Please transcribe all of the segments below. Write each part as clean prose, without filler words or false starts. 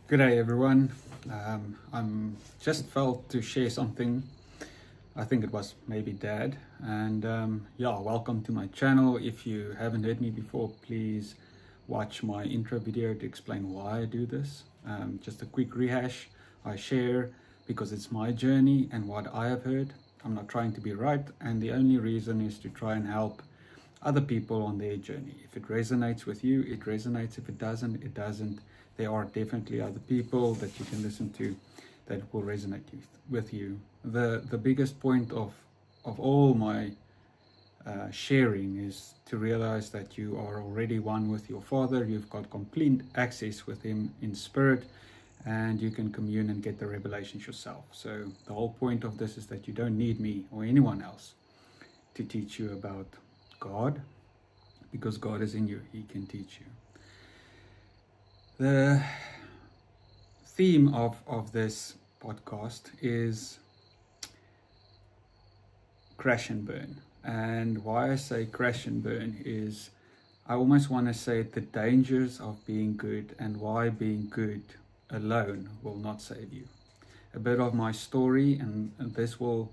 Good day, everyone. I'm just felt to share something. I think it was maybe Dad. And yeah, welcome to my channel. If you haven't heard me before, please watch my intro video to explain why I do this. Just a quick rehash. I share because it's my journey and what I have heard. I'm not trying to be right, and the only reason is to try and help other people on their journey. If it resonates with you, it resonates. If it doesn't, it doesn't. There are definitely other people that you can listen to that will resonate with you. The biggest point of all my sharing is to realize that you are already one with your Father. You've got complete access with Him in spirit, and you can commune and get the revelations yourself. So the whole point of this is that you don't need me or anyone else to teach you about God, because God is in you. He can teach you. The theme of this podcast is crash and burn. And why I say crash and burn is I almost want to say the dangers of being good and why being good alone will not save you. A bit of my story, and this will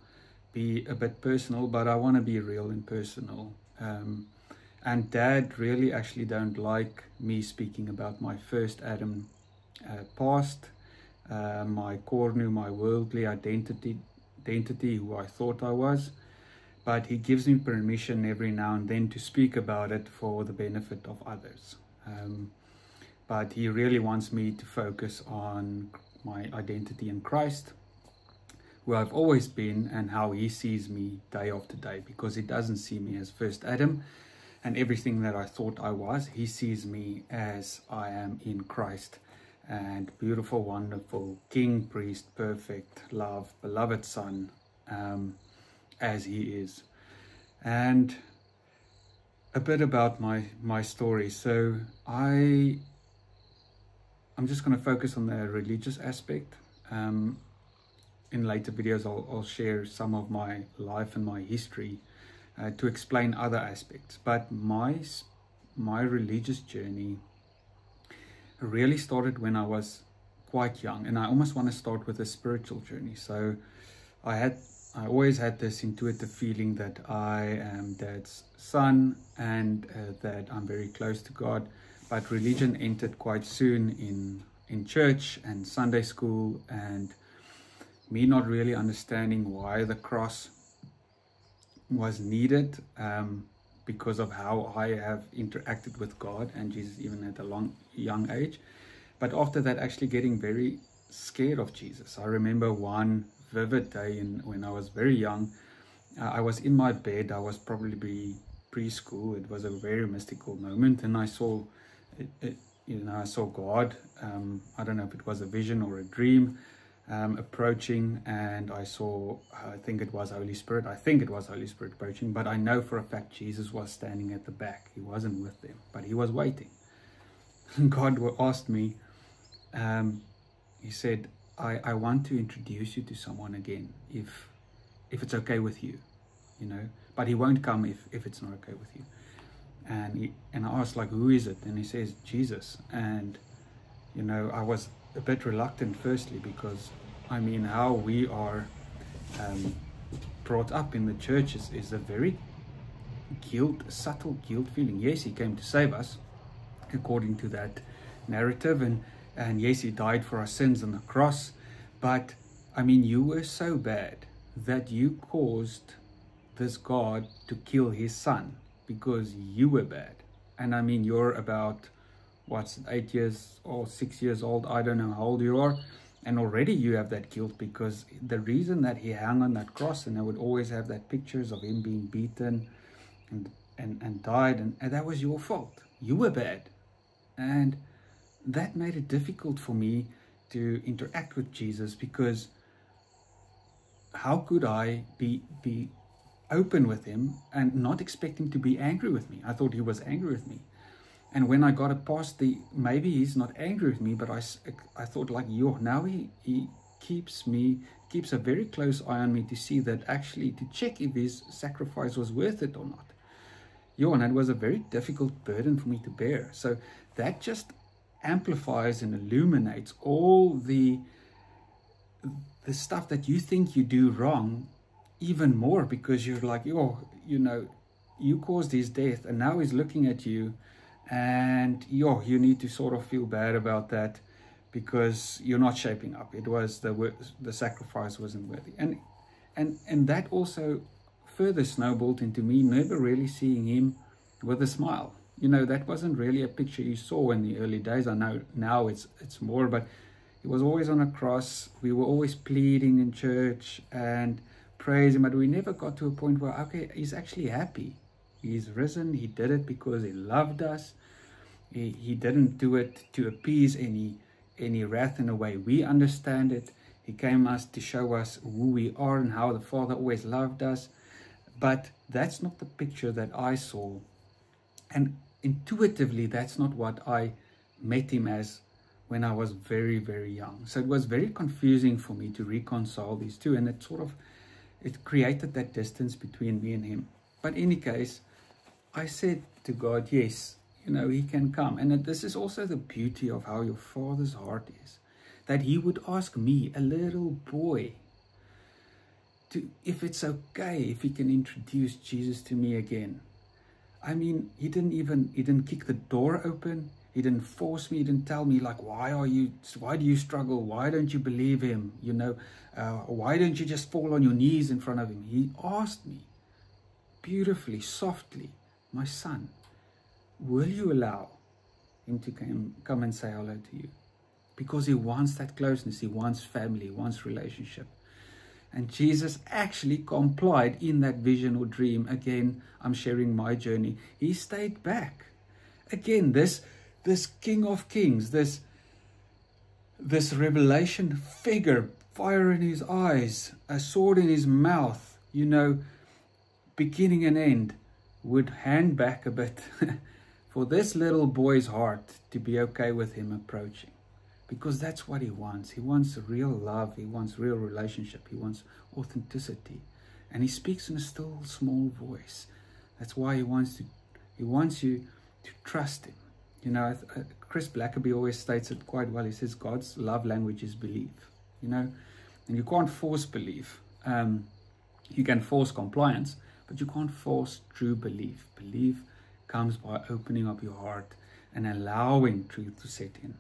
be a bit personal, but I want to be real and personal. And Dad really actually don't like me speaking about my first Adam past, my cornu, my worldly identity, who I thought I was. But he gives me permission every now and then to speak about it for the benefit of others. But he really wants me to focus on my identity in Christ, who I've always been, and how he sees me day after day, because he doesn't see me as first Adam and everything that I thought I was. He sees me as I am in Christ, and beautiful, wonderful King, priest, perfect, love, beloved Son, as he is. And a bit about my story. So I'm just going to focus on the religious aspect. In later videos I'll share some of my life and my history to explain other aspects. But my religious journey really started when I was quite young, and I almost want to start with a spiritual journey. So I always had this intuitive feeling that I am Dad's son, and that I'm very close to God. But religion entered quite soon in church and Sunday school, and me not really understanding why the cross was needed, because of how I have interacted with God and Jesus even at a young age. But after that, actually getting very scared of Jesus. I remember one vivid day when I was very young. I was in my bed. I was probably preschool. It was a very mystical moment, and I saw I saw God. I don't know if it was a vision or a dream, approaching, and I saw, I think it was Holy Spirit approaching, but I know for a fact Jesus was standing at the back. He wasn't with them, but he was waiting. God asked me, he said, I want to introduce you to someone again, if it's okay with you, but he won't come if it's not okay with you. And I asked, like, who is it? And he says, Jesus. And I was a bit reluctant, firstly, because I mean, how we are brought up in the churches is a very subtle guilt feeling. Yes, he came to save us according to that narrative, and yes, he died for our sins on the cross, but I mean, you were so bad that you caused this God to kill his son because you were bad. And I mean, you're about 8 years or 6 years old, I don't know how old you are, and already you have that guilt, because the reason that he hung on that cross, and I would always have that pictures of him being beaten and died, and that was your fault. You were bad. And that made it difficult for me to interact with Jesus, because how could I be open with him and not expect him to be angry with me? I thought he was angry with me. And when I got it past maybe he's not angry with me, but I thought, like, now he keeps a very close eye on me to see that, actually, to check if his sacrifice was worth it or not. And that was a very difficult burden for me to bear. So that just amplifies and illuminates all the stuff that you think you do wrong even more, because you're like, oh, you know, you caused his death, and now he's looking at you, and you need to sort of feel bad about that because you're not shaping up. It was the sacrifice wasn't worthy, and that also further snowballed into me never really seeing him with a smile. You know, that wasn't really a picture you saw in the early days. I know now it's more, but he was always on a cross. We were always pleading in church and praising, but we never got to a point where, okay, he's actually happy. He's risen. He did it because he loved us. He didn't do it to appease any wrath in a way we understand it. He came us to show us who we are and how the Father always loved us. But that's not the picture that I saw. And intuitively, that's not what I met him as when I was very, very young. So it was very confusing for me to reconcile these two. And it created that distance between me and him. But in any case, I said to God, yes, you know, he can come. And this is also the beauty of how your Father's heart is. That he would ask me, a little boy, if it's okay, if he can introduce Jesus to me again. I mean, he didn't kick the door open. He didn't force me. He didn't tell me, like, why do you struggle? Why don't you believe him? You know, why don't you just fall on your knees in front of him? He asked me beautifully, softly, my son, will you allow him to come and say hello to you? Because he wants that closeness. He wants family. He wants relationship. And Jesus actually complied in that vision or dream. Again, I'm sharing my journey. He stayed back. Again, this King of Kings, this revelation figure, fire in his eyes, a sword in his mouth, you know, beginning and end, would hang back a bit for this little boy's heart to be okay with him approaching. Because that's what he wants. He wants real love. He wants real relationship. He wants authenticity. And he speaks in a still, small voice. That's why he wants you to trust him. You know, Chris Blackaby always states it quite well. He says God's love language is belief. You know, and you can't force belief. You can force compliance, but you can't force true belief. Belief comes by opening up your heart and allowing truth to set in.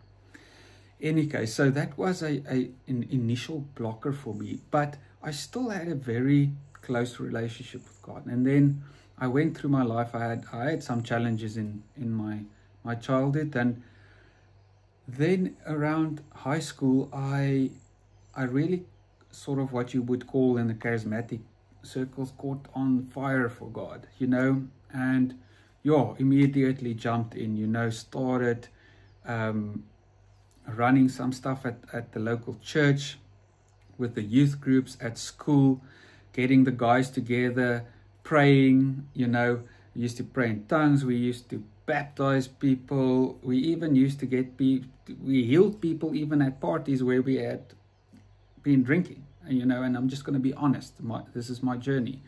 Any case, so that was an initial blocker for me, but I still had a very close relationship with God. And then I went through my life. I had some challenges in my childhood, and then around high school, I really sort of what you would call in the charismatic circles caught on fire for God, you know, and immediately jumped in, you know, started running some stuff at the local church, with the youth groups at school, getting the guys together, praying, you know. We used to pray in tongues. We used to baptize people. We even used to we healed people even at parties where we had been drinking, you know. And I'm just going to be honest, this is my journey.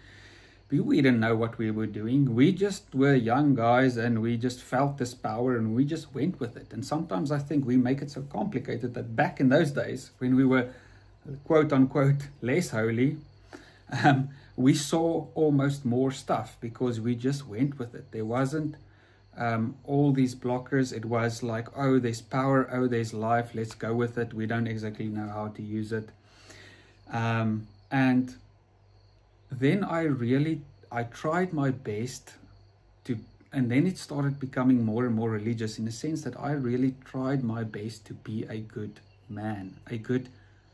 We didn't know what we were doing. We just were young guys, and we just felt this power, and we just went with it. And sometimes I think we make it so complicated that back in those days, when we were quote unquote less holy, we saw almost more stuff because we just went with it. There wasn't all these blockers. It was like, oh, there's power, oh, there's life, let's go with it. We don't exactly know how to use it. And then I tried my best and then it started becoming more and more religious, in the sense that I really tried my best to be a good man, a good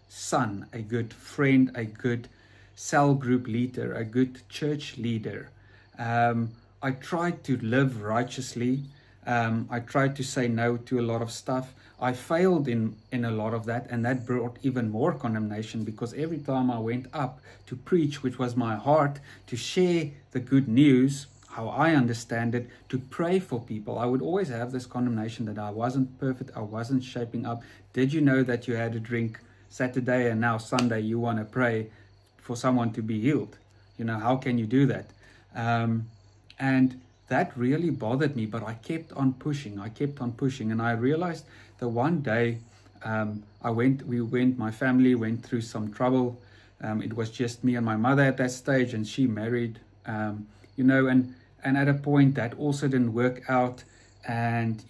son, a good friend, a good cell group leader, a good church leader. I tried to live righteously. I tried to say no to a lot of stuff. I failed in a lot of that, and that brought even more condemnation, because every time I went up to preach, which was my heart, to share the good news, how I understand it, to pray for people, I would always have this condemnation that I wasn't perfect, I wasn't shaping up. Did you know that you had a drink Saturday and now Sunday you want to pray for someone to be healed? You know, how can you do that? And that really bothered me, but I kept on pushing. And I realized that one day my family went through some trouble. It was just me and my mother at that stage, and she married, and at a point that also didn't work out. And,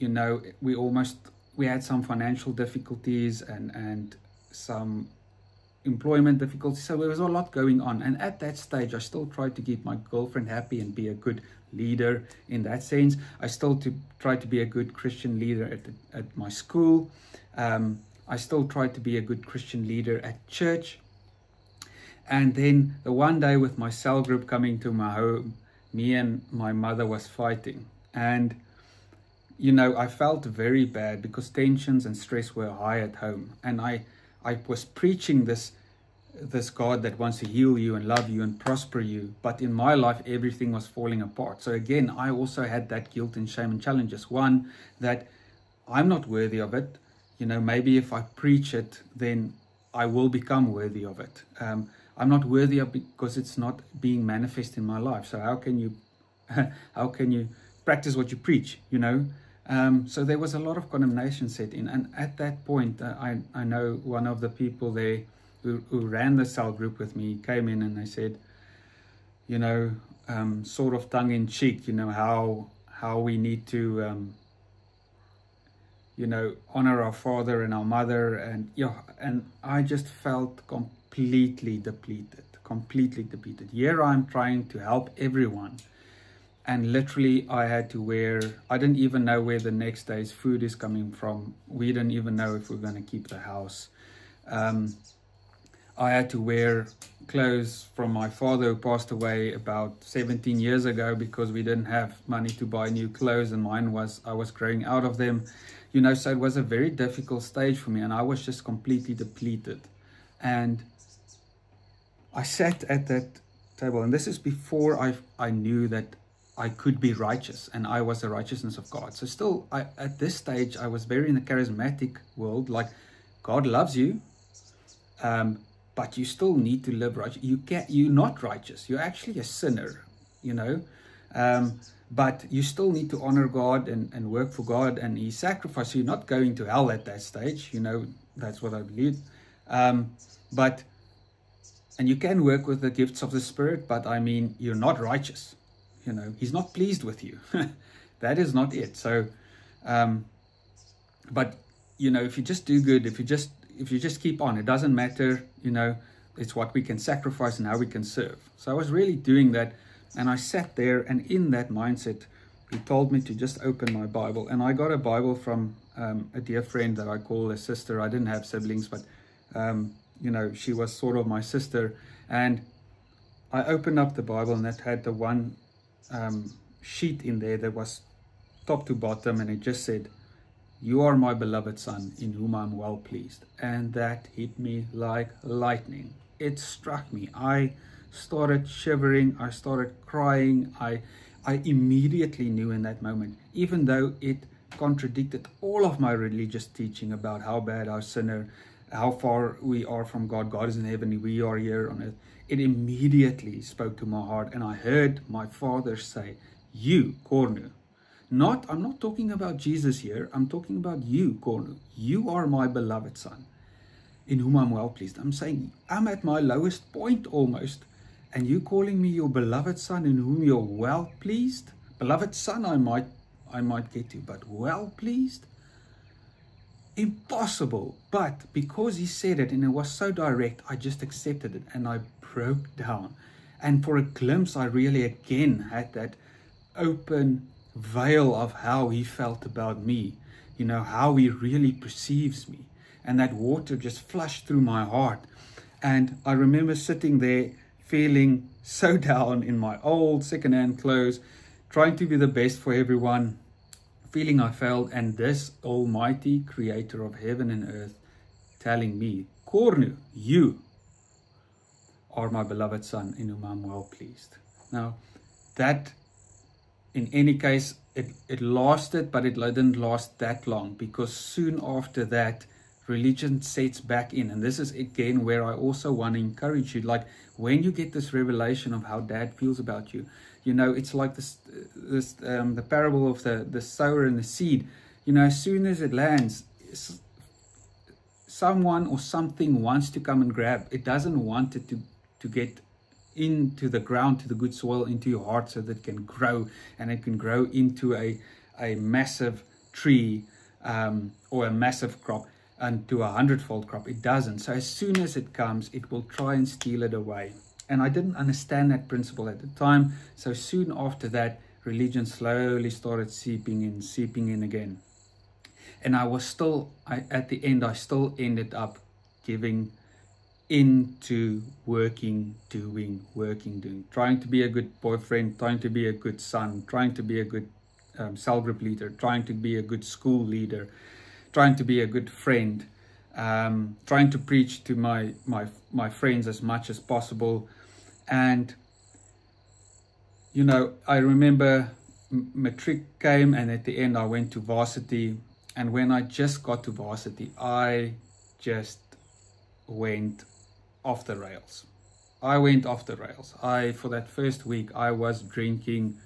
we had some financial difficulties and some employment difficulties. So there was a lot going on. And at that stage, I still tried to keep my girlfriend happy and be a good leader in that sense. I still tried to be a good Christian leader at my school. I still tried to be a good Christian leader at church. And then the one day with my cell group coming to my home, me and my mother was fighting. And, I felt very bad because tensions and stress were high at home. And I was preaching this God that wants to heal you and love you and prosper you. But in my life, everything was falling apart. So again, I also had that guilt and shame and challenges. One, that I'm not worthy of it. Maybe if I preach it, then I will become worthy of it. I'm not worthy of it because it's not being manifest in my life. So how can you practice what you preach, So there was a lot of condemnation set in. And at that point, I know one of the people there who ran the cell group with me came in and they said, sort of tongue in cheek, how we need to, honor our father and our mother. And I just felt completely depleted. Here I'm trying to help everyone. And literally I didn't even know where the next day's food is coming from. We didn't even know if we're going to keep the house. I had to wear clothes from my father who passed away about 17 years ago because we didn't have money to buy new clothes, and I was growing out of them. So it was a very difficult stage for me, and I was just completely depleted. And I sat at that table, and this is before I knew that I could be righteous, and I was the righteousness of God. So still, at this stage, I was very in the charismatic world, like God loves you, but you still need to live righteous. You're not righteous. You're actually a sinner, but you still need to honor God and work for God, and He sacrificed. You're not going to hell at that stage, that's what I believe. And you can work with the gifts of the Spirit, but you're not righteous. He's not pleased with you. That is not it. So, but if you just do good, if you just keep on, it doesn't matter. It's what we can sacrifice and how we can serve. So I was really doing that, and I sat there, and in that mindset, He told me to just open my Bible, and I got a Bible from a dear friend that I call a sister. I didn't have siblings, but she was sort of my sister, and I opened up the Bible, and it had the one sheet in there that was top to bottom, and it just said, "You are my beloved Son, in whom I'm well pleased." And that hit me like lightning. It struck me. I started shivering. I started crying. I immediately knew in that moment, even though it contradicted all of my religious teaching about how bad our sinner, how far we are from God. God is in heaven, we are here on earth. It immediately spoke to my heart, and I heard my Father say, "You, Cornu." I'm not talking about Jesus here. I'm talking about you, Cornu. You are my beloved Son, in whom I'm well pleased. I'm saying I'm at my lowest point almost, and you calling me your beloved Son, in whom you're well pleased. Beloved Son, I might get to, but well pleased? Impossible. But because He said it and it was so direct, I just accepted it, and I broke down. And for a glimpse, I really again had that open veil of how He felt about me, how He really perceives me. And that water just flushed through my heart. And I remember sitting there feeling so down in my old second-hand clothes, trying to be the best for everyone, feeling I failed, and this almighty creator of heaven and earth telling me, "Cornu, you are my beloved Son, in whom I'm well pleased." Now, that, in any case, it lasted, but it didn't last that long, because soon after that, religion sets back in. And this is again where I also want to encourage you, like when you get this revelation of how Dad feels about you, You know, it's like the parable of the sower and the seed. You know, as soon as it lands, someone or something wants to come and grab. It doesn't want it to get into the ground, to the good soil, into your heart, so that it can grow, and it can grow into a massive tree, or a massive crop, and to 100-fold crop. It doesn't. So as soon as it comes, it will try and steal it away. And I didn't understand that principle at the time. So soon after that, religion slowly started seeping in again. And at the end, I still ended up giving into working, doing, trying to be a good boyfriend, trying to be a good son, trying to be a good cell group leader, trying to be a good school leader, trying to be a good friend, trying to preach to my friends as much as possible. And you know, I remember matric came, and at the end I went to varsity. And when I just got to varsity, I just went off the rails. I went off the rails. For that first week, I was drinking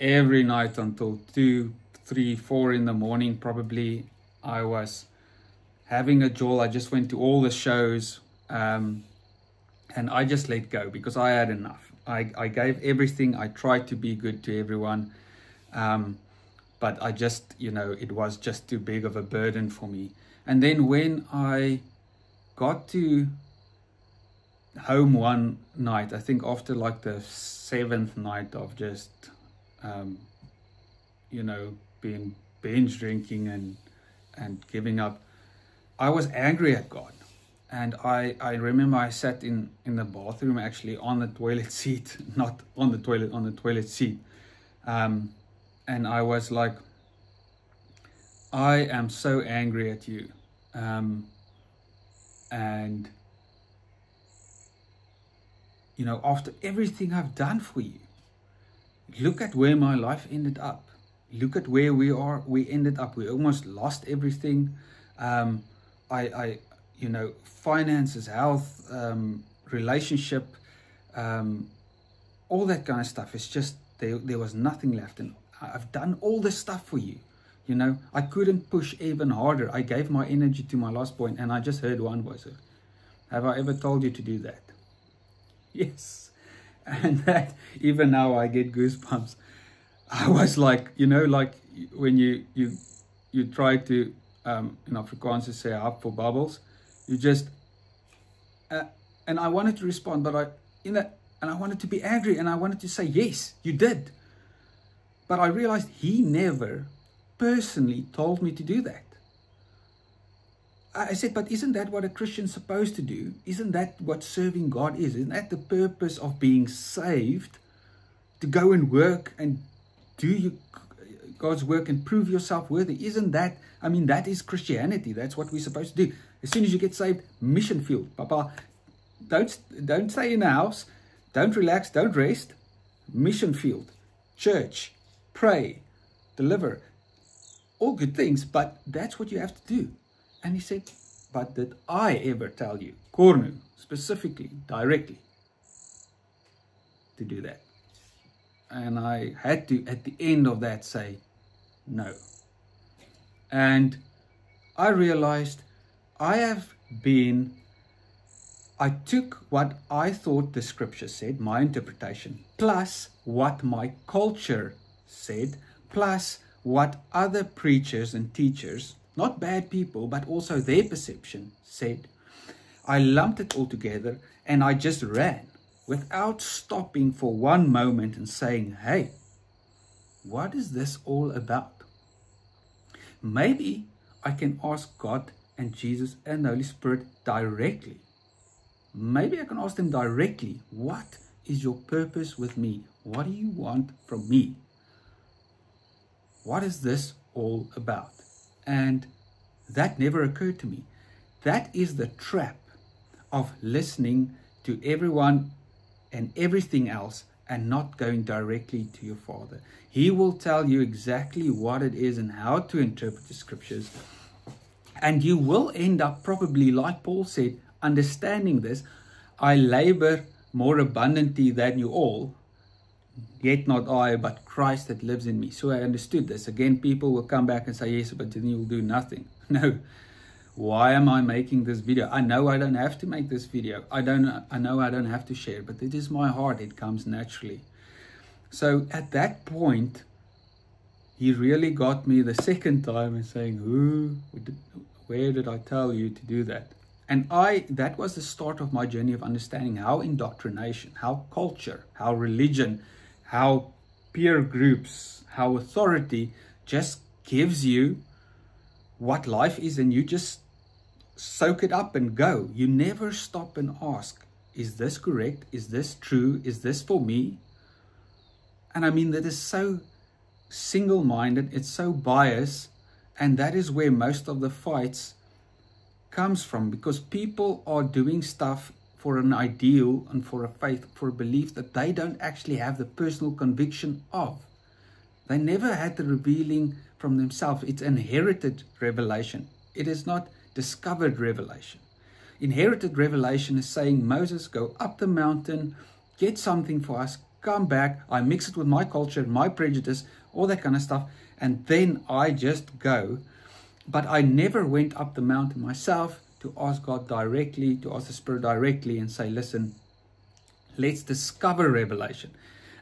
every night until 2, 3, 4 in the morning probably. I was having a jolt. I just went to all the shows, and I just let go because I had enough. I gave everything. I tried to be good to everyone, but I just, you know, it was just too big of a burden for me. And then when I got to home one night, I think after like the 7th night of just you know, being binge drinking and giving up, I was angry at God. And I remember I sat in the bathroom, actually on the toilet seat, not on the toilet, on the toilet seat. And I was like, I am so angry at you. And, you know, after everything I've done for you, look at where my life ended up. Look at where we ended up. We almost lost everything. You know, finances, health, relationship, all that kind of stuff. It's just, there was nothing left. And I've done all this stuff for you. You know, I couldn't push even harder. I gave my energy to my last point, and I just heard one voice. Have I ever told you to do that? Yes. And that, even now I get goosebumps. I was like, you know, like when you try to, in Afrikaans to say up for bubbles, you just, and I wanted to respond, but and I wanted to be angry, and I wanted to say, yes, you did. But I realized he never personally told me to do that. I said, but isn't that what a Christian's supposed to do? Isn't that what serving God is? Isn't that the purpose of being saved? To go and work and do God's work and prove yourself worthy. Isn't that, I mean, that is Christianity. That's what we're supposed to do. As soon as you get saved, mission field. Papa, don't stay in the house. Don't relax. Don't rest. Mission field. Church. Pray. Deliver. All good things, but that's what you have to do. And he said, but did I ever tell you, Cornu, specifically, directly, to do that? And I had to, at the end of that, say, no. And I realized I took what I thought the scripture said, my interpretation, plus what my culture said, plus what other preachers and teachers, not bad people, but also their perception, said. I lumped it all together and I just ran without stopping for one moment and saying, hey, what is this all about? Maybe I can ask God and Jesus and the Holy Spirit directly. Maybe I can ask them directly, what is your purpose with me? What do you want from me? What is this all about? And that never occurred to me. That is the trap of listening to everyone and everything else and not going directly to your Father. He will tell you exactly what it is and how to interpret the scriptures. And you will end up probably, like Paul said, understanding this. I labor more abundantly than you all. Yet not I, but Christ that lives in me. So I understood this. Again, people will come back and say, yes, but then you'll do nothing. No. Why am I making this video? I know I don't have to make this video. I know I don't have to share, but it is my heart. It comes naturally. So at that point, he really got me the second time and saying, where did I tell you to do that? And that was the start of my journey of understanding how indoctrination, how culture, how religion, how peer groups, how authority just gives you what life is, and you just soak it up and go. You never stop and ask, is this correct? Is this true? Is this for me? And I mean, that is so single-minded, it's so biased, and that is where most of the fights comes from, because people are doing stuff for an ideal and for a faith, for a belief that they don't actually have the personal conviction of. They never had the revealing from themselves. It's inherited revelation. It is not discovered revelation. Inherited revelation is saying, Moses, go up the mountain, get something for us, come back, I mix it with my culture, my prejudice, all that kind of stuff, and then I just go. But I never went up the mountain myself to ask God directly, to ask the Spirit directly and say, listen, let's discover revelation.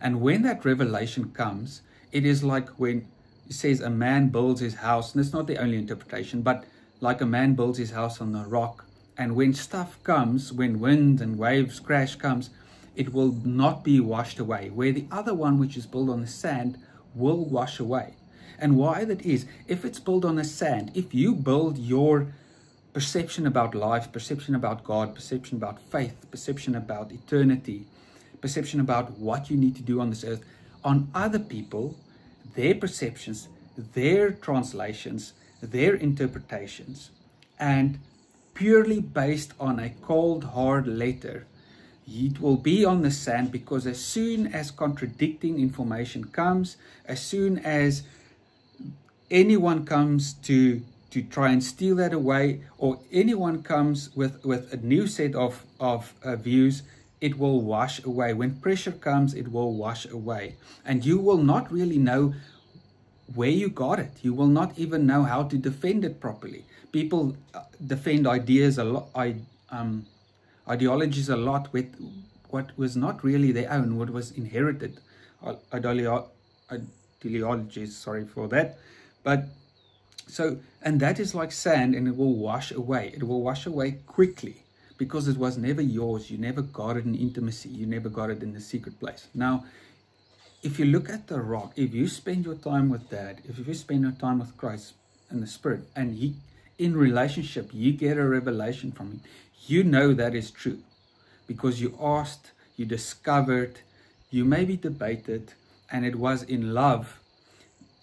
And when that revelation comes, it is like when it says a man builds his house, and it's not the only interpretation, but like a man builds his house on the rock. And when stuff comes, when wind and waves crash comes, it will not be washed away, where the other one, which is built on the sand, will wash away. And why that is, if it's built on the sand, if you build your perception about life, perception about God, perception about faith, perception about eternity, perception about what you need to do on this earth, on other people, their perceptions, their translations, their interpretations, and purely based on a cold, hard letter, it will be on the sand, because as soon as contradicting information comes, as soon as anyone comes to try and steal that away, or anyone comes with a new set of views, it will wash away. When pressure comes, it will wash away. And you will not really know where you got it. You will not even know how to defend it properly. People defend ideas a lot, ideologies a lot with what was not really their own, what was inherited. Ideologies, sorry for that. But so, and that is like sand, and it will wash away. It will wash away quickly, because it was never yours. You never got it in intimacy. You never got it in the secret place. Now, if you look at the rock, if you spend your time with Dad, if you spend your time with Christ and the Spirit, and He, in relationship, you get a revelation from Him, you know that is true, because you asked, you discovered, you maybe debated, and it was in love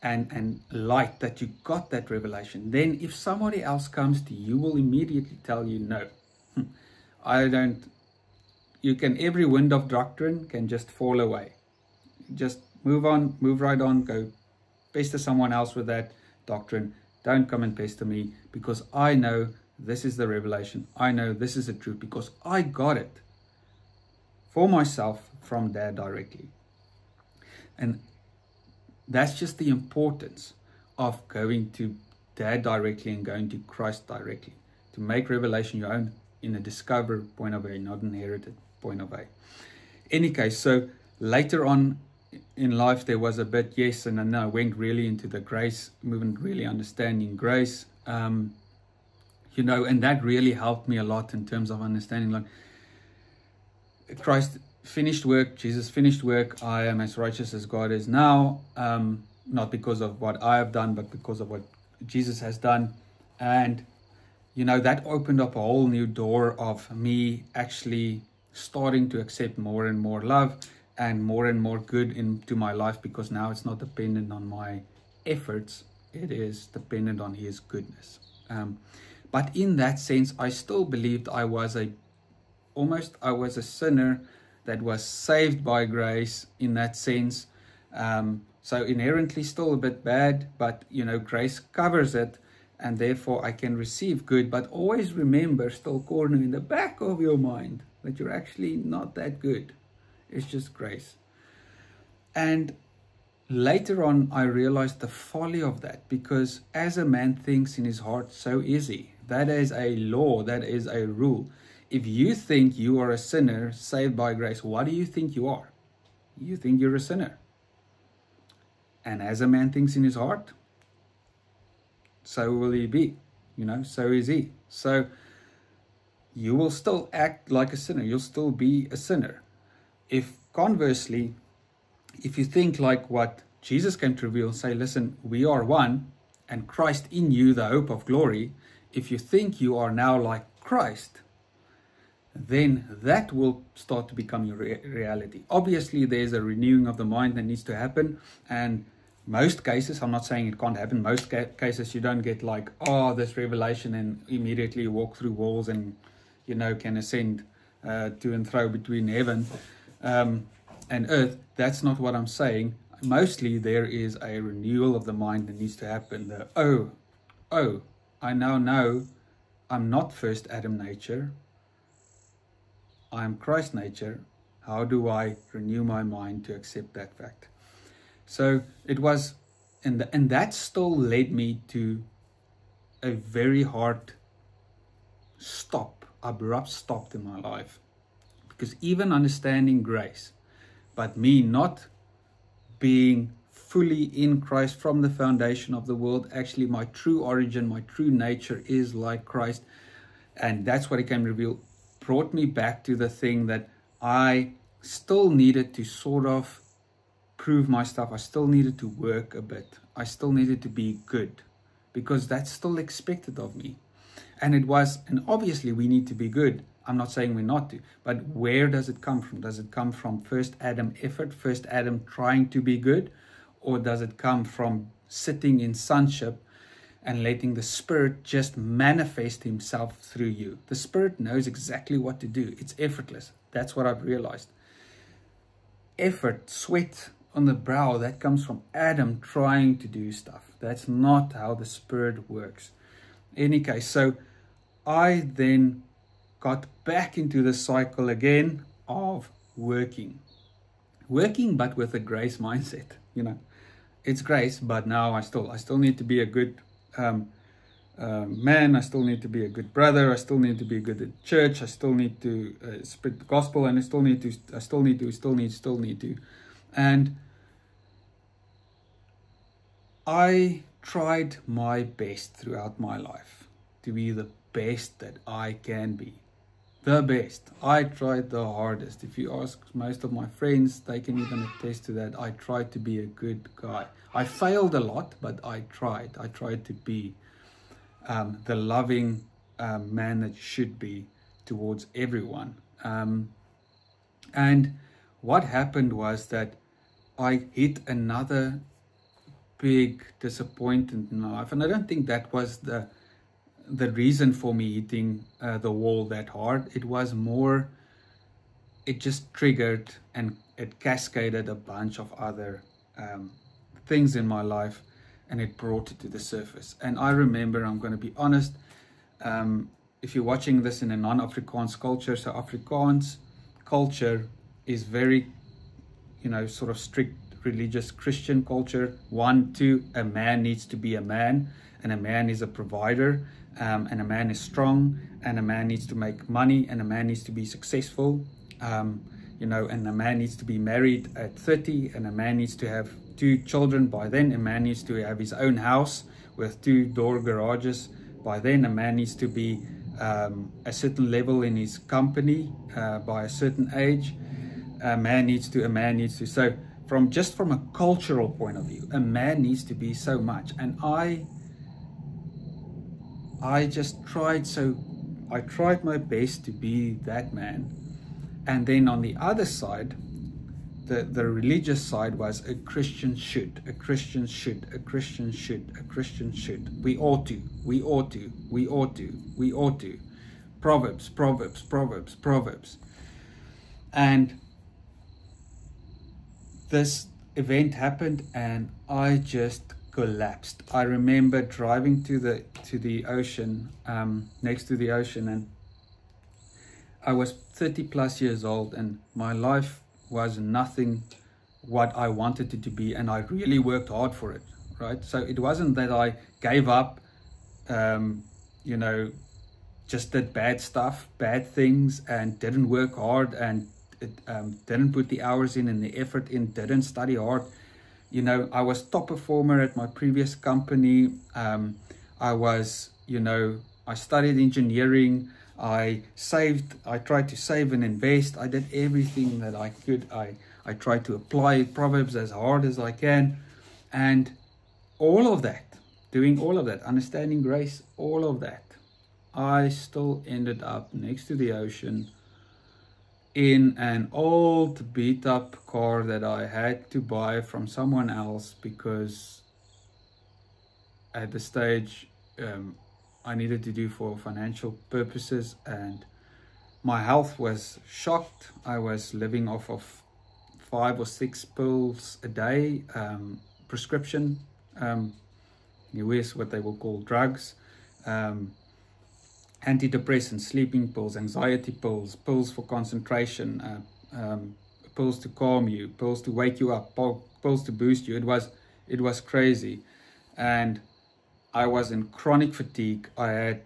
and light that you got that revelation. Then if somebody else comes to you, will immediately tell you, no, I don't. You can, every wind of doctrine can just fall away. Just move on, move right on, go pester someone else with that doctrine. Don't come and pester me, because I know this is the revelation. I know this is the truth, because I got it for myself from Dad directly. And that's just the importance of going to Dad directly and going to Christ directly, to make revelation your own in a discovered point of view, not an inherited point of view. Any case, so later on in life, there was a bit, yes, and then I went really into the grace movement, really understanding grace, you know, and that really helped me a lot in terms of understanding, like, Christ finished work, Jesus finished work, I am as righteous as God is now, not because of what I have done, but because of what Jesus has done. And, you know, that opened up a whole new door of me actually starting to accept more and more love and more good into my life, because now it's not dependent on my efforts, it is dependent on His goodness. But in that sense, I still believed I was a sinner that was saved by grace in that sense. So inherently still a bit bad, but, you know, grace covers it, and therefore I can receive good. But always remember, still corner in the back of your mind, that you're actually not that good. It's just grace. And later on, I realized the folly of that, because as a man thinks in his heart, so is he. That is a law, that is a rule. If you think you are a sinner saved by grace, what do you think you are? You think you're a sinner. And as a man thinks in his heart, so will he be. So is he. So you will still act like a sinner. You'll still be a sinner. If conversely, if you think like what Jesus came to reveal, say, listen, we are one, and Christ in you, the hope of glory. If you think you are now like Christ, then that will start to become your reality. Obviously, there's a renewing of the mind that needs to happen. And most cases, I'm not saying it can't happen, most cases you don't get like, this revelation and immediately you walk through walls and, can ascend to and fro between heaven and earth. That's not what I'm saying. Mostly there is a renewal of the mind that needs to happen. I now know I'm not first Adam nature. I am Christ nature. How do I renew my mind to accept that fact? So it was, and that still led me to a very hard abrupt stop in my life. Because even understanding grace, but me not being fully in Christ from the foundation of the world, actually my true origin, my true nature is like Christ. And that's what it came to reveal, brought me back to the thing that I still needed to sort of prove my stuff. I still needed to work a bit. I still needed to be good, because that's still expected of me. And obviously we need to be good. I'm not saying we're not to, but where does it come from? Does it come from first Adam effort, first Adam trying to be good? Or does it come from sitting in sonship and letting the Spirit just manifest himself through you? The Spirit knows exactly what to do. It's effortless. That's what I've realized. Effort, sweat on the brow, that comes from Adam trying to do stuff. That's not how the Spirit works. In any case, so I then got back into the cycle again of working, but with a grace mindset. It's grace, but now I still need to be a good man. I still need to be a good brother. I still need to be good at church. I still need to spread the gospel, and I still need to. And I tried my best throughout my life to be the best that I can be. The best. I tried the hardest. If you ask most of my friends, they can even attest to that. I tried to be a good guy. I failed a lot, but I tried. I tried to be the loving man that you should be towards everyone. And what happened was that I hit another big disappointment in my life. And I don't think that was the reason for me hitting the wall that hard. It was more, it just triggered and it cascaded a bunch of other things in my life, and it brought it to the surface. And I remember, I'm going to be honest, if you're watching this in a non-Afrikaans culture, so Afrikaans culture is very, sort of strict religious Christian culture. 1, 2, a man needs to be a man, and a man is a provider, and a man is strong, and a man needs to make money, and a man needs to be successful, and a man needs to be married at 30, and a man needs to have 2 children by then. A man needs to have his own house with 2-door garages by then. A man needs to be a certain level in his company by a certain age. A man needs to. So from a cultural point of view, a man needs to be so much. And I just tried my best to be that man. And then on the other side, the religious side was a Christian should. We ought to. Proverbs. And this event happened and I just collapsed. I remember driving to the ocean, next to the ocean, and I was 30 plus years old, and my life was nothing what I wanted it to be, and I really worked hard for it, right? So it wasn't that I gave up, you know, just did bad stuff, bad things, and didn't work hard, and didn't put the hours in and the effort in, didn't study hard. You know, I was top performer at my previous company. I was, you know, I studied engineering. I tried to save and invest. I did everything that I could. I tried to apply Proverbs as hard as I can. And all of that, doing all of that, understanding grace, all of that, I still ended up next to the ocean in an old beat up car that I had to buy from someone else, because at the stage I needed to do for financial purposes, and my health was shocked. I was living off of 5 or 6 pills a day, prescription, US, what they will call drugs, antidepressants, sleeping pills, anxiety pills, pills for concentration, pills to calm you, pills to wake you up, pills to boost you. It was crazy. And I was in chronic fatigue. I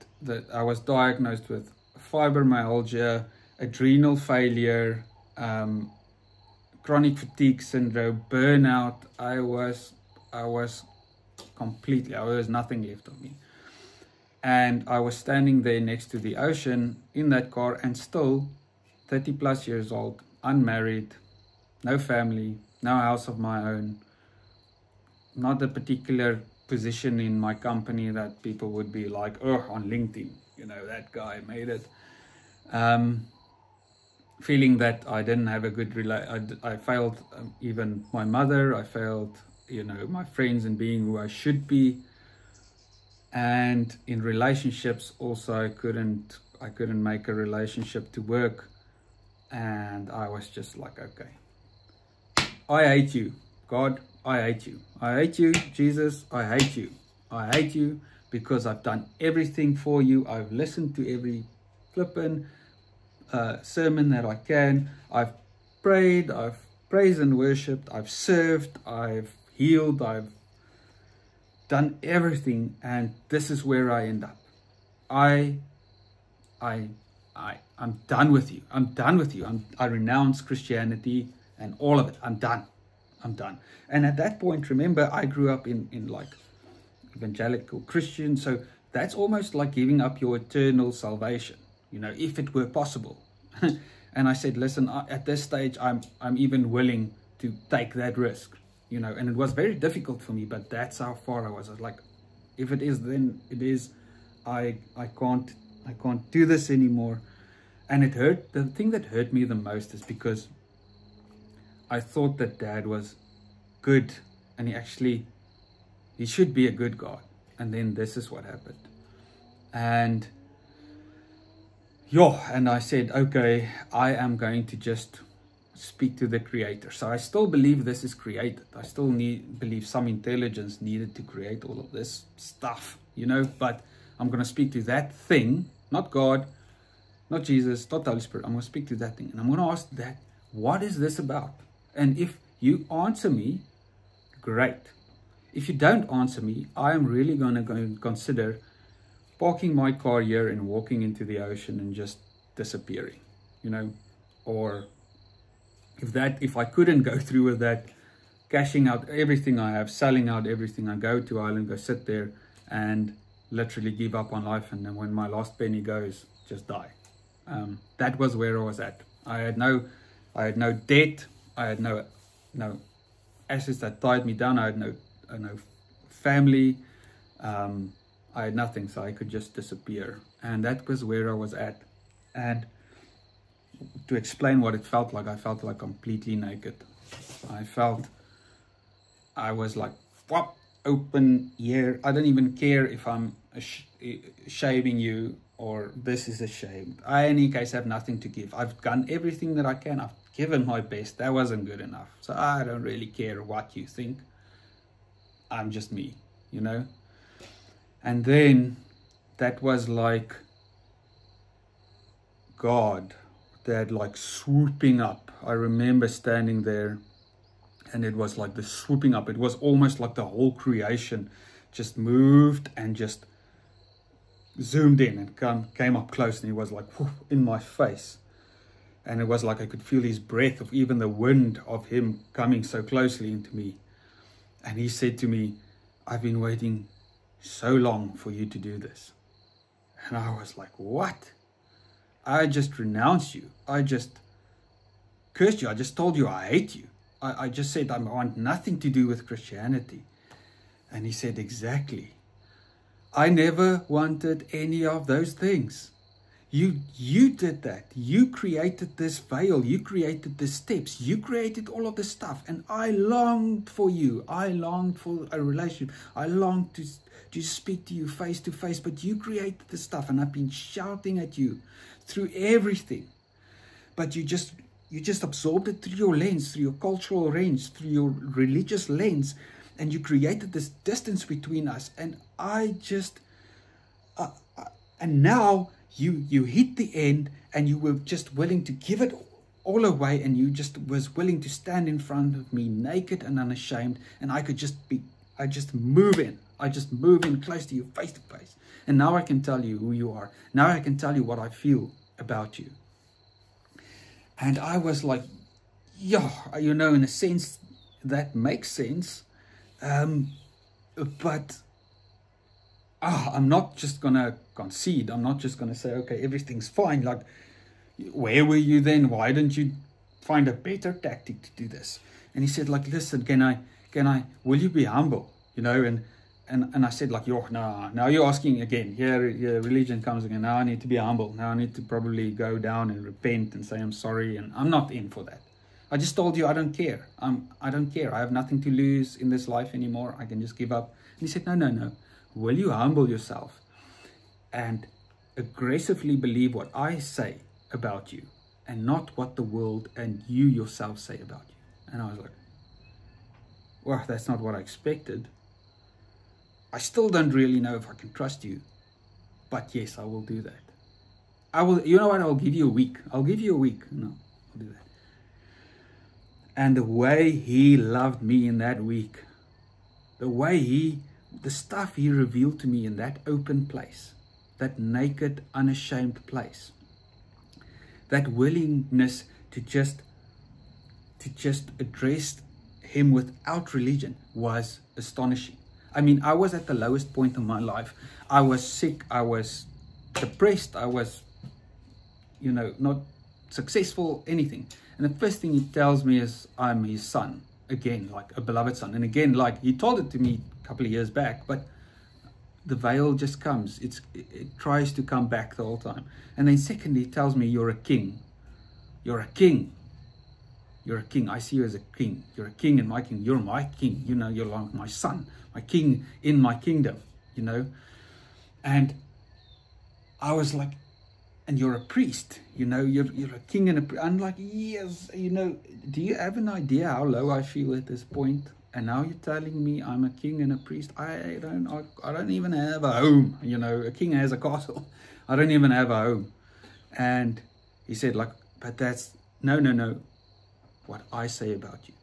was diagnosed with fibromyalgia, adrenal failure, chronic fatigue syndrome, burnout. I was completely, there was nothing left of me. And I was standing there next to the ocean in that car, and still 30 plus years old, unmarried, no family, no house of my own, not a particular position in my company that people would be like, oh, on LinkedIn, you know, that guy made it. Feeling that I didn't have a good I failed even my mother. I failed, you know, my friends in being who I should be. And in relationships also, I couldn't make a relationship to work. And I was just like, okay, I hate you, God. I hate you. I hate you, Jesus. I hate you. I hate you because I've done everything for you. I've listened to every flippin' sermon that I can. I've prayed. I've praised and worshipped. I've served. I've healed. I've done everything, and this is where I end up. I'm done with you. I'm done with you. I renounce Christianity and all of it. I'm done. I'm done. And at that point, remember, I grew up in like evangelical Christian. So that's almost like giving up your eternal salvation, you know, if it were possible. And I said, listen, at this stage, I'm even willing to take that risk, you know, and it was very difficult for me, but that's how far I was. I was like, if it is, then it is. I can't do this anymore. And it hurt. The thing that hurt me the most is because I thought that Dad was good, and he should be a good God. And then this is what happened. And I said, okay, I am going to just speak to the Creator. So I still believe this is created. I still believe some intelligence needed to create all of this stuff, you know, but I'm going to speak to that thing, not God, not Jesus, not the Holy Spirit. I'm going to speak to that thing, and I'm going to ask that, what is this about? And if you answer me, great. If you don't answer me, I am really going to consider parking my car here and walking into the ocean and just disappearing, you know. Or if I couldn't go through with that, cashing out everything I have, selling out everything, I go to Ireland, go sit there and literally give up on life. And then when my last penny goes, just die. That was where I was at. I had no debt. I had no assets that tied me down. I had no family. I had nothing, so I could just disappear. And that was where I was at. And to explain what it felt like, I felt like completely naked. I was like, whop, open here. I don't even care if I'm shaming you or this is a shame. I, in any case, have nothing to give. I've done everything that I can. I've given my best. That wasn't good enough. So I don't really care what you think. I'm just me, you know. And then that was like God, that like swooping up. I remember standing there And it was like the swooping up. It was almost like the whole creation just moved and just zoomed in and came up close. And he was like whoosh, in my face. And it was like I could feel his breath, of even the wind of him coming so closely into me. And he said to me, I've been waiting so long for you to do this. And I was like, what? I just renounced you. I just cursed you. I just told you I hate you. I just said I want nothing to do with Christianity. And he said, exactly. I never wanted any of those things. You did that. You created this veil. You created the steps. You created all of this stuff. And I longed for you. I longed for a relationship. I longed to speak to you face to face. But you created the stuff. And I've been shouting at you through everything. But you just absorbed it through your lens, through your cultural lens, through your religious lens. And you created this distance between us. And I just... and now... You hit the end and you were just willing to give it all away, and you just was willing to stand in front of me naked and unashamed, and I just move in close to you, face to face. And now I can tell you who you are. Now I can tell you what I feel about you. And I was like, yeah, you know, in a sense that makes sense. But I'm not just going to concede. I'm not just going to say, okay, everything's fine. Like, where were you then? Why didn't you find a better tactic to do this? And he said, like, listen, will you be humble? You know, and I said, like, now you're asking again. Here, religion comes again. Now I need to be humble. Now I need to probably go down and repent and say I'm sorry. And I'm not in for that. I just told you I don't care. I don't care. I have nothing to lose in this life anymore. I can just give up. And he said, no. Will you humble yourself and aggressively believe what I say about you and not what the world and you yourself say about you? And I was like, well, that's not what I expected. I still don't really know if I can trust you, but yes, I will do that. I will, you know what, I'll give you a week. I'll give you a week. No, I'll do that. And the way he loved me in that week, the stuff he revealed to me in that open place, that naked, unashamed place, that willingness to just address him without religion was astonishing. I mean, I was at the lowest point in my life. I was sick. I was depressed. I was, you know, not successful, anything. And the first thing he tells me is I'm his son. Again, like a beloved son. And again, like he told it to me a couple of years back, but the veil just comes. It tries to come back the whole time. And then secondly, he tells me you're a king. You're a king. You're a king. I see you as a king. You're a king in my kingdom. You're my king. You know, you're like my son, my king in my kingdom, you know. And I was like, and you're a priest, you know, you're a king and a priest. I'm like, yes, you know, do you have an idea how low I feel at this point? And now you're telling me I'm a king and a priest. I don't even have a home. You know, a king has a castle. I don't even have a home. And he said, like, but that's, no. What I say about you.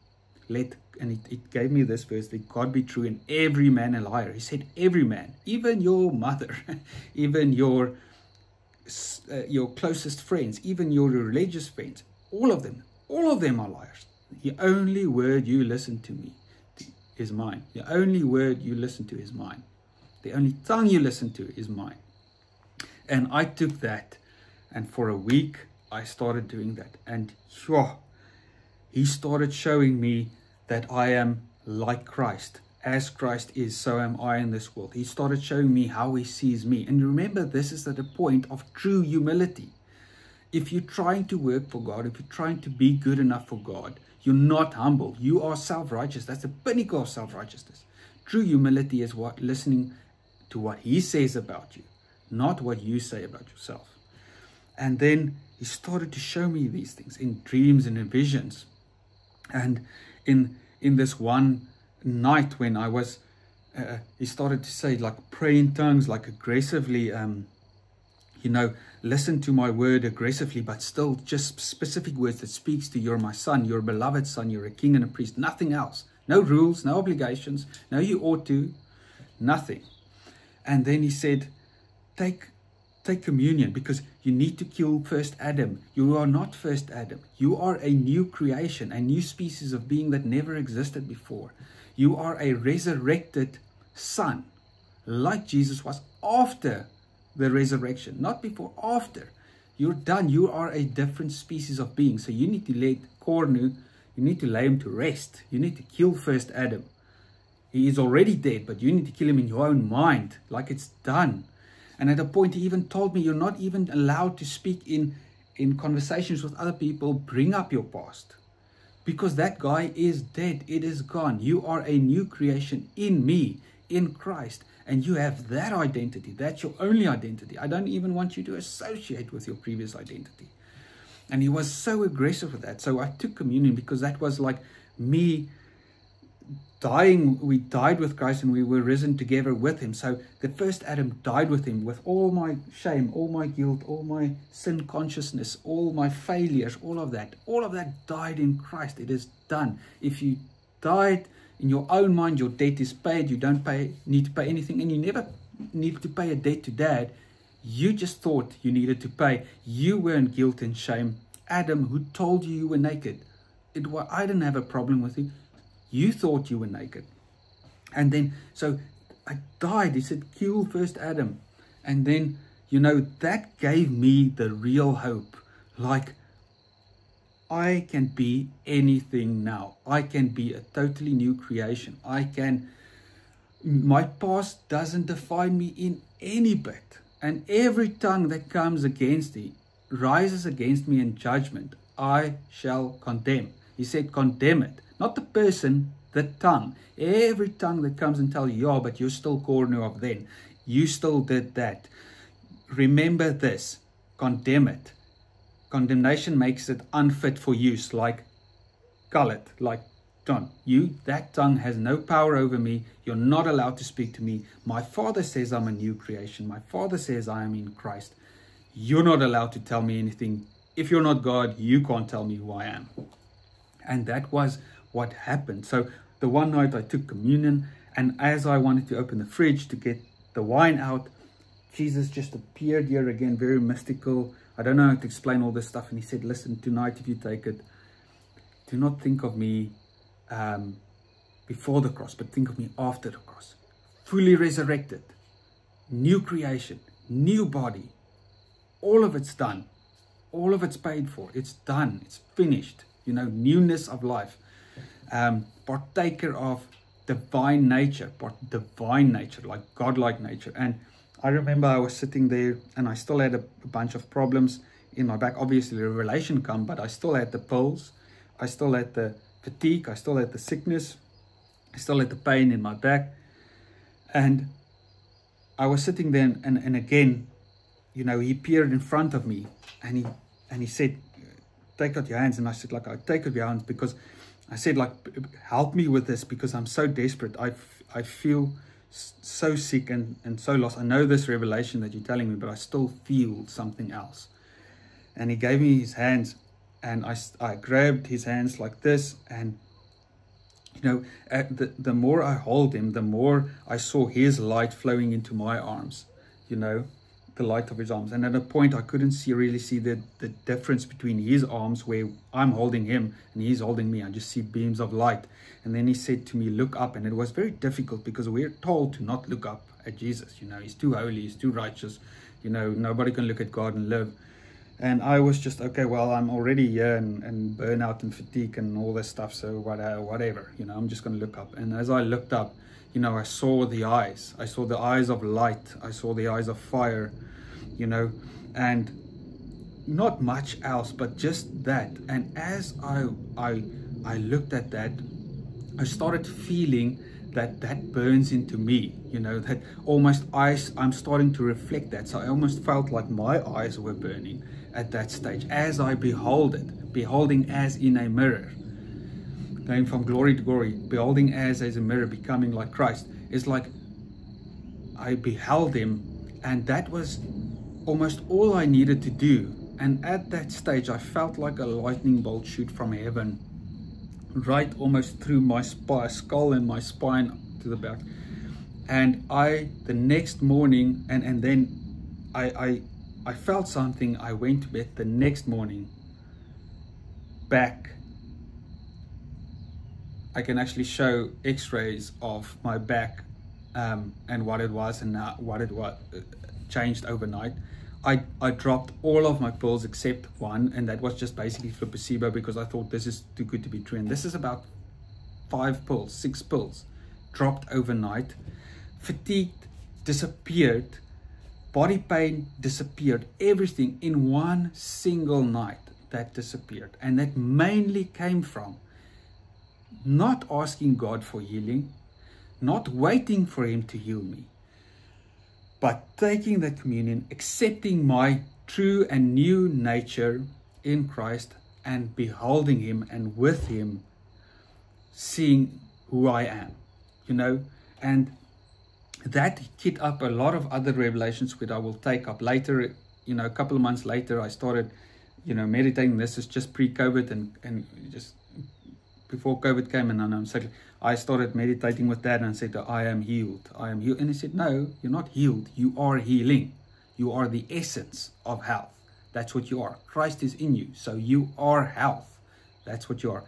And it gave me this verse, let God be true and every man a liar. He said, every man, even your mother, even your closest friends, even your religious friends, all of them are liars. The only word you listen to me is mine. The only word you listen to is mine. The only tongue you listen to is mine. And I took that, and for a week I started doing that. And sure, he started showing me that I am like Christ. As Christ is, so am I in this world. He started showing me how he sees me. And remember, this is at the point of true humility. If you're trying to work for God, if you're trying to be good enough for God, you're not humble. You are self-righteous. That's the pinnacle of self-righteousness. True humility is what listening to what he says about you, not what you say about yourself. And then he started to show me these things in dreams and in visions. And in this one night when I was, he started to say, like, pray in tongues, like aggressively, listen to my word aggressively, but still just specific words that speaks to, you're my son, you're a beloved son, you're a king and a priest, nothing else. No rules, no obligations, no you ought to, nothing. And then he said, take communion, because you need to kill first Adam. You are not first Adam. You are a new creation, a new species of being that never existed before. You are a resurrected son, like Jesus was after the resurrection, not before, after. You're done. You are a different species of being. So you need to let Cornu, you need to lay him to rest. You need to kill first Adam. He is already dead, but you need to kill him in your own mind, like it's done. And at a point, he even told me, you're not even allowed to speak in conversations with other people, bring up your past. Because that guy is dead. It is gone. You are a new creation in me, in Christ. And you have that identity. That's your only identity. I don't even want you to associate with your previous identity. And he was so aggressive with that. So I took communion because that was like me dying. We died with Christ and we were risen together with him. So the first Adam died with him, with all my shame, all my guilt, all my sin consciousness, all my failures, all of that died in Christ. It is done. If you died in your own mind, your debt is paid. You don't need to pay anything, and you never need to pay a debt to Dad. You just thought you needed to pay. You were in guilt and shame. Adam, who told you you were naked, I didn't have a problem with you. You thought you were naked. And then, so I died. He said, kill first Adam. And then, that gave me the real hope. Like, I can be anything now. I can be a totally new creation. My past doesn't define me in any bit. And every tongue that comes against me, rises against me in judgment, I shall condemn. He said, condemn it. Not the person, the tongue. Every tongue that comes and tells you, yeah, but you're still Cornu of then. You still did that. Remember this. Condemn it. Condemnation makes it unfit for use, like cull it, like done. That tongue has no power over me. You're not allowed to speak to me. My Father says I'm a new creation. My Father says I am in Christ. You're not allowed to tell me anything. If you're not God, you can't tell me who I am. And that was what happened. So the one night I took communion, and as I wanted to open the fridge to get the wine out, Jesus just appeared here again, very mystical. I don't know how to explain all this stuff. And he said, listen, tonight if you take it, do not think of me before the cross, but think of me after the cross. Fully resurrected, new creation, new body. All of it's done. All of it's paid for. It's done. It's finished. Newness of life. Partaker of divine nature, like godlike nature. And I remember I was sitting there and I still had a bunch of problems in my back. Obviously the revelation come, but I still had the pills. I still had the fatigue. I still had the sickness. I still had the pain in my back. And I was sitting there and again, he appeared in front of me and he said, take out your hands. And I said, I take out your hands because I said, help me with this because I'm so desperate. I feel so sick and so lost. I know this revelation that you're telling me, but I still feel something else. And he gave me his hands and I grabbed his hands like this. And, the more I hold him, the more I saw his light flowing into my arms, the light of his arms. And at a point I couldn't really see the difference between his arms where I'm holding him and he's holding me. I just see beams of light. And then he said to me, look up. And it was very difficult because we're told to not look up at Jesus. He's too holy, he's too righteous. Nobody can look at God and live. And I was just, okay, well, I'm already here and burnout and fatigue and all this stuff. So whatever, I'm just going to look up. And as I looked up, I saw the eyes. I saw the eyes of light. I saw the eyes of fire, and not much else, but just that. And as I looked at that, I started feeling that burns into me, that almost I'm starting to reflect that. So I almost felt like my eyes were burning at that stage as I beholding as in a mirror. Going from glory to glory, beholding as a mirror, becoming like Christ. It's like I beheld him, and that was almost all I needed to do. And at that stage, I felt like a lightning bolt shoot from heaven, right almost through my skull and my spine to the back. And the next morning, and then I felt something. I went to bed the next morning, back. I can actually show x-rays of my back and what it was and what it was changed overnight. I dropped all of my pills except one, and that was just basically for placebo, because I thought this is too good to be true. And this is about 6 pills dropped overnight. Fatigue disappeared, body pain disappeared, everything in one single night that disappeared. And that mainly came from not asking God for healing, not waiting for him to heal me, but taking the communion, accepting my true and new nature in Christ, and beholding him, and with him seeing who I am, and that hit up a lot of other revelations, which I will take up later. A couple of months later, I started, meditating. This is just pre-COVID and just before COVID came, and I started meditating with that and said, I am healed. I am healed. And he said, no, you're not healed. You are healing. You are the essence of health. That's what you are. Christ is in you. So you are health. That's what you are.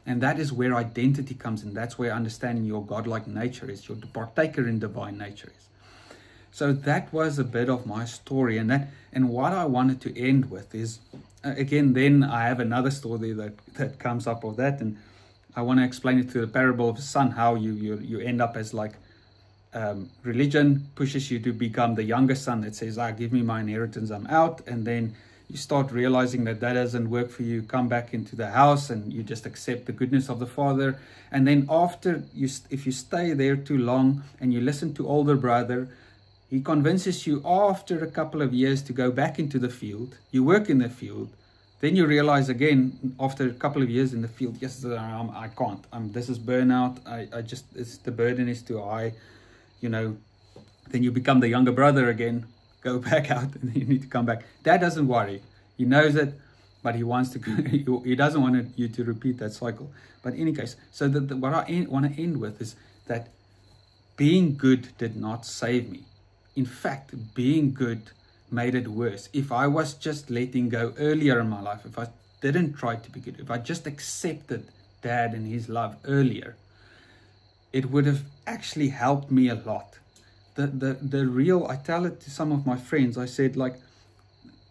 And that is where identity comes in. That's where understanding your godlike nature is, your partaker in divine nature is. So that was a bit of my story. And what I wanted to end with is, again, then I have another story that comes up of that. And I want to explain it through the parable of the son, how you end up as like religion pushes you to become the younger son that says, give me my inheritance, I'm out. And then you start realizing that doesn't work for you. Come back into the house and you just accept the goodness of the Father. And then if you stay there too long and you listen to older brother, he convinces you after a couple of years to go back into the field. You work in the field. Then you realize again, after a couple of years in the field, yes, I can't. This is burnout. The burden is too high. Then you become the younger brother again. Go back out, and you need to come back. Dad doesn't worry. He knows it, but he wants to. He doesn't want you to repeat that cycle. But in any case, so what I want to end with is that being good did not save me. In fact, being good made it worse. If I was just letting go earlier in my life, if I didn't try to be good, if I just accepted Dad and his love earlier, it would have actually helped me a lot. The real, I tell it to some of my friends, I said, like,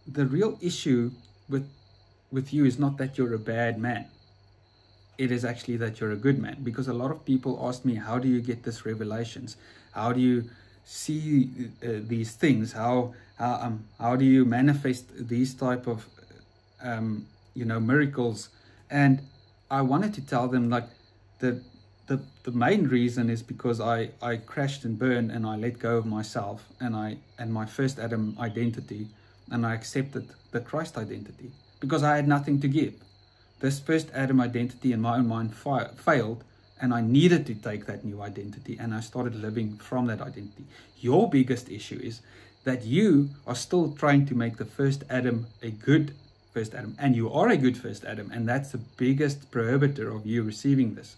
the real issue with you is not that you're a bad man. It is actually that you're a good man. Because a lot of people ask me, how do you get these revelations? How do you see these things? How do you manifest these type of miracles? And I wanted to tell them, like, the main reason is because I crashed and burned, and I let go of myself and my first Adam identity, and I accepted the Christ identity because I had nothing to give. This first Adam identity in my own mind failed, and I needed to take that new identity, and I started living from that identity. Your biggest issue is that you are still trying to make the first Adam a good first Adam, and you are a good first Adam, and that's the biggest prohibitor of you receiving this.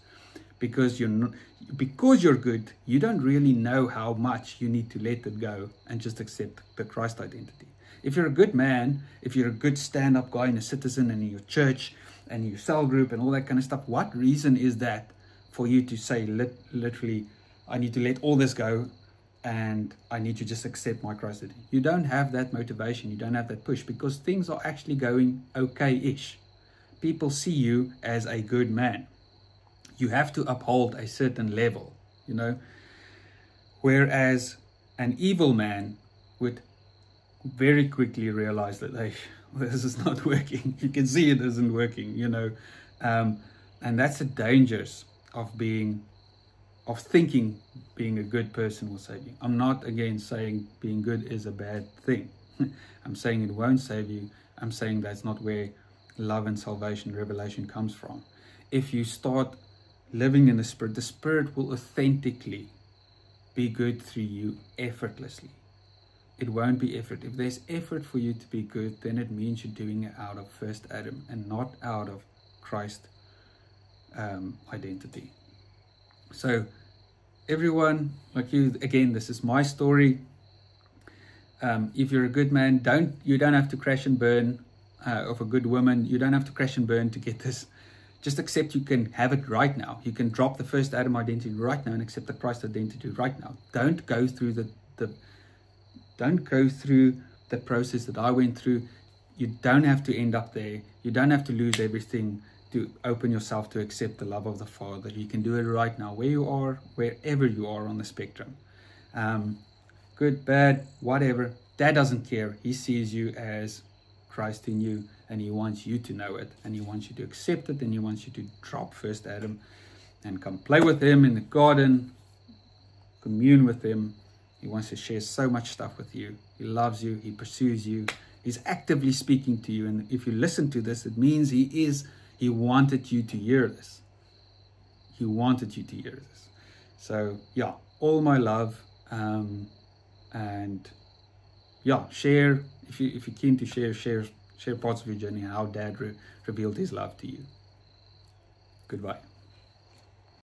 Because you're good, you don't really know how much you need to let it go and just accept the Christ identity. If you're a good man, if you're a good stand-up guy and a citizen and in your church and your cell group and all that kind of stuff, what reason is that for you to say literally, I need to let all this go and I need to just accept my Christ identity? You don't have that motivation, you don't have that push, because things are actually going okay-ish. People see you as a good man. You have to uphold a certain level, whereas an evil man would very quickly realize that, hey, this is not working. You can see it isn't working, and that's the dangers of thinking being a good person will save you. I'm not again saying being good is a bad thing. I'm saying it won't save you. I'm saying that's not where love and salvation, revelation comes from. If you start living in the Spirit will authentically be good through you effortlessly. it won't be effort. If there's effort for you to be good, then it means you're doing it out of first Adam and not out of Christ identity. So everyone, like you, again, this is my story. If you're a good man, you don't have to crash and burn. Of a good woman, you don't have to crash and burn to get this. Just accept you can have it right now. You can drop the first Adam identity right now and accept the Christ identity right now. Don't go through the process that I went through. You don't have to end up there. You don't have to lose everything to open yourself to accept the love of the Father. You can do it right now, where you are, wherever you are on the spectrum. Good, bad, whatever. Dad doesn't care. He sees you as Christ in you, and he wants you to know it, and he wants you to accept it, and he wants you to drop first Adam and come play with him in the garden, commune with him. He wants to share so much stuff with you. He loves you. He pursues you. He's actively speaking to you, and if you listen to this, it means he wanted you to hear this. He wanted you to hear this. So yeah, all my love, and yeah, share. If you're keen to share parts of your journey, how Dad revealed his love to you. Goodbye.